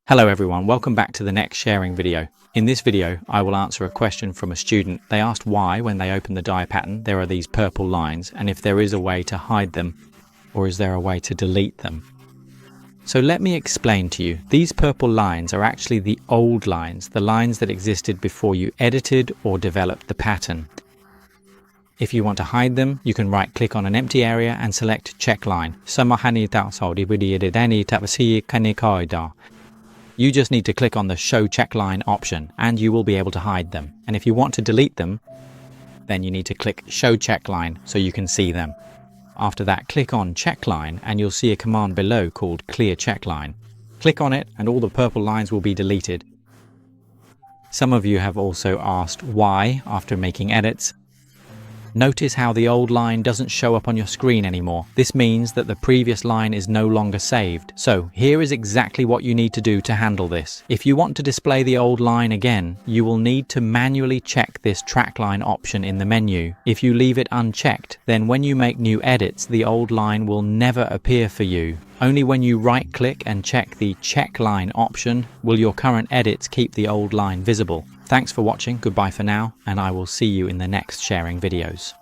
Hello everyone, welcome back to the next sharing video. In this video, I will answer a question from a student. They asked why, when they open the die pattern, there are these purple lines, and if there is a way to hide them, or is there a way to delete them? So let me explain to you. These purple lines are actually the old lines, the lines that existed before you edited or developed the pattern. If you want to hide them, you can right-click on an empty area and select Check Line. You just need to click on the Show Check Line option and you will be able to hide them. And if you want to delete them, then you need to click Show Check Line so you can see them. After that, click on Check Line and you'll see a command below called Clear Check Line. Click on it and all the purple lines will be deleted. Some of you have also asked why after making edits. Notice how the old line doesn't show up on your screen anymore. This means that the previous line is no longer saved. So here is exactly what you need to do to handle this. If you want to display the old line again, you will need to manually check this track line option in the menu. If you leave it unchecked, then when you make new edits, the old line will never appear for you. Only when you right-click and check the Check Line option will your current edits keep the old line visible. Thanks for watching, goodbye for now, and I will see you in the next sharing videos.